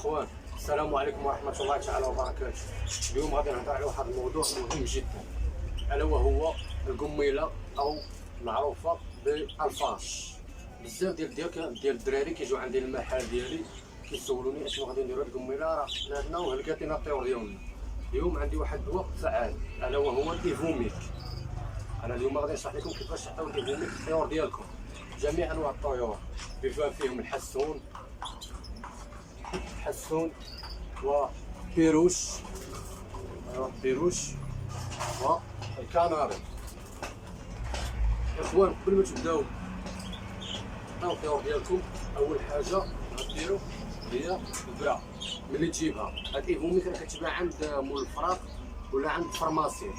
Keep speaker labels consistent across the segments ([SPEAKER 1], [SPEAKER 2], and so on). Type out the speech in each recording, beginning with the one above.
[SPEAKER 1] اخوان، السلام عليكم ورحمه الله تعالى وبركاته. اليوم غادي نهضر على واحد الموضوع مهم جدا، الا وهو القميله او معروفه بالفاش. بزاف ديال الدراري كيجيو عندي المحل ديالي كيسولوني اشنو غادي نديرو هاد القميله، راه حنا وهلكاتينا الطيور ديالنا. اليوم عندي واحد الدواء فعال الا وهو الايفوميك. انا اليوم غادي نشرح لكم كيفاش تعطيو الايفوميك للطيور ديالكم، جميع انواع الطيور بما فيهم الحسون وبيروش والكناري. اخوان، قبل ما تبداو تعطيو الطيور ديالكم، اول حاجه غديروا هي البرا. ملي تجيبها هاد الايفوميك راه كتباع عند مول الفراغ ولا عند الفرماسي،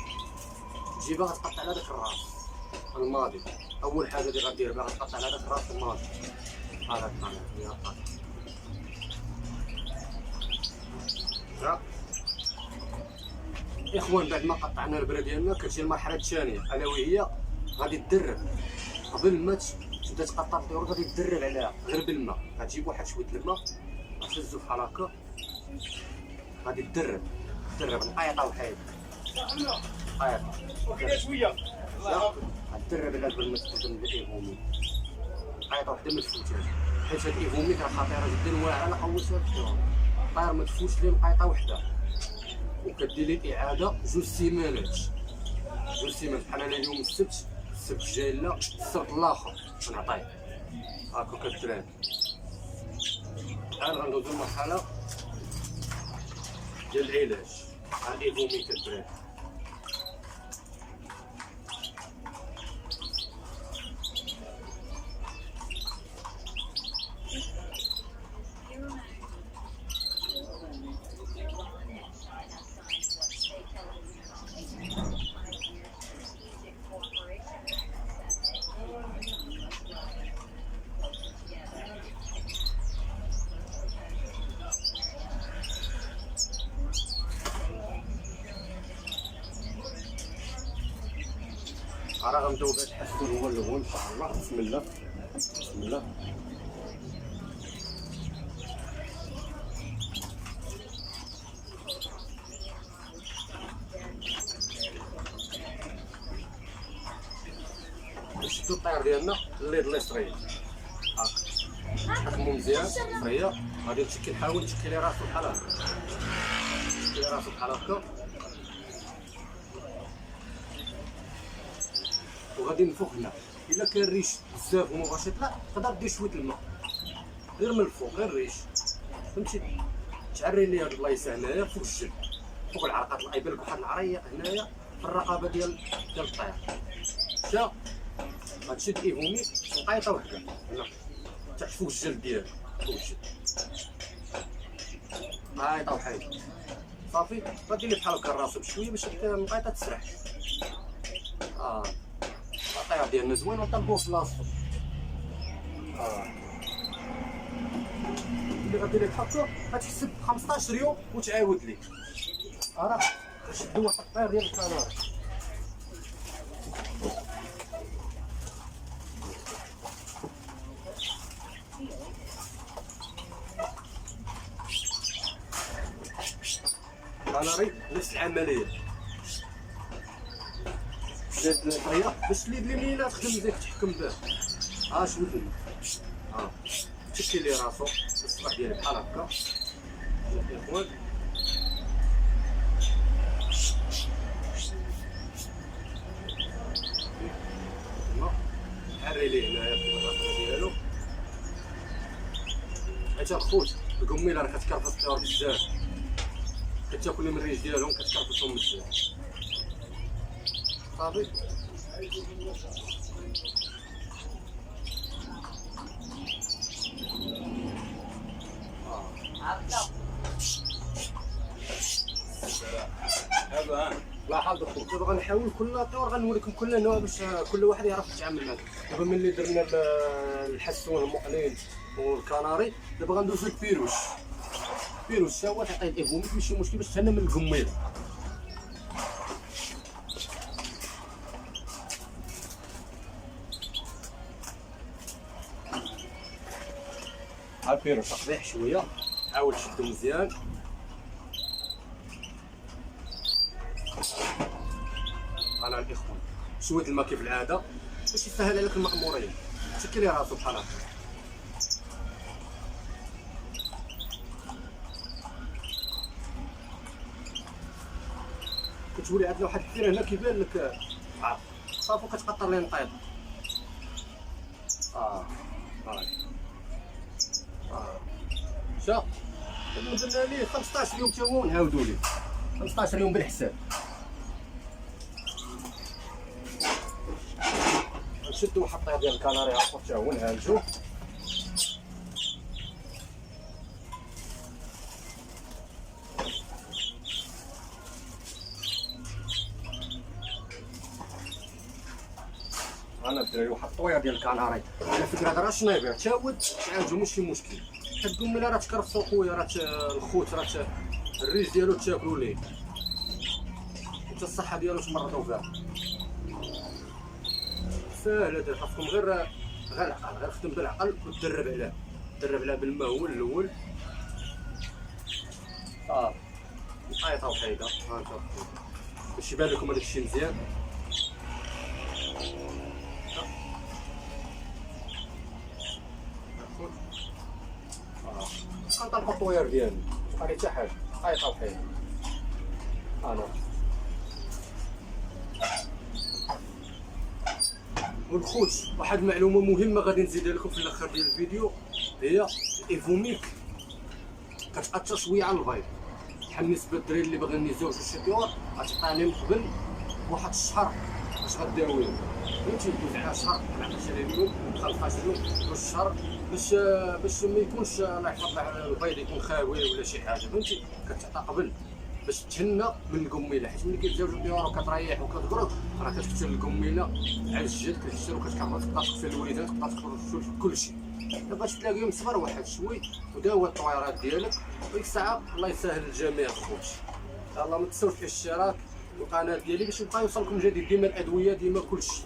[SPEAKER 1] تجيبها غتقطع على داك الراس الماضي. اول حاجه اللي غدير بها غتقطع على داك الراس الماضي هذاك اخوان. بعد ما قطعنا البرا ديالنا كتجي المرحله الثانيه الا وهي غادي تدرب. قبل ما تبدا تقطع الطيور غادي تدرب عليها غير بالماء. غتجيب واحد شويه الماء غتهزو بحال هكا، غادي تدرب نقيطه وحيد نقيطه
[SPEAKER 2] وكذا شويه
[SPEAKER 1] غتدرب على قبل ما تستخدم الايفوميك. نقيطه وحده ما تفوتهاش، حيت هاد الايفوميك راه خطيره جدا واعره قوسها الطيور. الطير ما تفوتش ليه نقيطه وحده، وكدير لي اعاده جوج سيمانات بحال انا اليوم السبت الجاي لا السبت الاخر نعطيه هاكا كالدراري. الان غندوزو المرحله ديال العلاج على الايفوميك الدراري. راه غنبداو بهاد الحسون هو الاول ان شاء الله. بسم الله نشدو الطير ديالنا الليض اللي صغير هاكا، نحكمو مزيان صغير. غادي نحاول تشكلي راسو بحال هكا، وغادي نفوق هنا. الا كان ريش بزاف وما بغاش يطلع تقدر دير شويه الماء غير من الفوق، غير ريش فهمتي، تعري ليه هاد البلايصه هنايا فوق الجلد، فوق العرقات. يبان لك واحد العريه هنايا في الرقبه ديال الطير. مشى غتشد ايفوميك نقيطه وحده هنا تحت فوق الجلد ديالو، فوق الجلد نقيطه وحيد صافي. غادير لي بحال هكا الراس بشويه باش النقيطه تسرح. الطير ديالنا زوين ونطلقوه في بلاصتو. اللي غدير لك هكا غتحسب 15 يوم وتعاود ليه. راه غنشدو واحد الطير ديال الكناري. الكناري نفس العمليه، زاد الطريقه باش اليد اليمين تخدم مزيان تحكم به. شوف تشكي لي راسو بالصباح ديالي بحال هكا يا اخوان. حري ليه هنايا في الرقبه ديالو. حيت الخوت القميله راه كتكرفس الطيور بزاف، كتاكل من الريش ديالهم كتكرفسهم بزاف صافي. لاحظ الخوت، دابا غنحاول كل طيور غنوريكم كل نوع باش كل واحد يعرف يتعامل معاه. دابا ملي درنا الحسون المقلين والكناري، دابا غندوزو البيروش. حتى هو تعطيه الايفوميك ماشي مشكل باش تهنا من القميله. البيروش تقضيح شويه حاول تشدو مزيان. انا الاخوان شويه الماء كيف العاده باش يسهل عليك المأمورين. شكل راسو بحال هكا. كتولي عندنا واحد الكثير هنا كيبان لك صافي كتقطر ليه الطيب. شا درنا ليه 15 يوم تا هو نعاودو ليه 15 يوم بالحساب. نشدو واحد الطيب ديال الكناري عصفور تا هو نعالجو. انا الدراري واحد الطويره ديال الكناري على فكره هذا راه شنايبر تا هو تعالجو ماشي مشكل. حيت القميله راه تكرفسو خويا، راه الخوت راه الريش ديالو تاكلو ليه حتى الصحه ديالو تمرضو فيها. ساهل هذا، خاصكم غير العقل، غير خدم بالعقل وتدرب عليه. تدرب عليه بالماء هو الاول. صافي نقيطها وحيده ها انت باش يبان لكم هذاك الشيء مزيان. كنطلقو الطوير ديالي مبقى حتى حاجه. نقيطها وحيده انا. والخوت واحد المعلومه مهمه غادي نزيدها لكم في الاخر ديال الفيديو، هي الايفوميك كتاثر شويه على البيض. بحال بالنسبه للدراري اللي باغيين يزوجوا شي طيور غتعطيهم قبل واحد الشهر باش غداويهم، فهمتي؟ دوز عليها شهر 14 يوم 15 يوم دوز الشهر باش ما يكونش الله يحفظ البيض يكون خاوي ولا شي حاجه، فهمتي؟ كتعطى قبل باش تهنى من القميله، حيت ملي كيتزوجوا الطيور وكتريح وكتقرض راه كتكثر القميله على الجد كتكثر وكتكبر، تقدر تقتل الوليدات تقدر تقتل كلشي. دابا تلاقيهم صغار واحد شوي وداوى الطويرات ديالك، وديك الساعه الله يسهل الجميع الخوت. يلاه ما تنساوش الاشتراك في القناه ديالي باش يبقى يوصلكم جديد ديما الادويه ديما كلشي.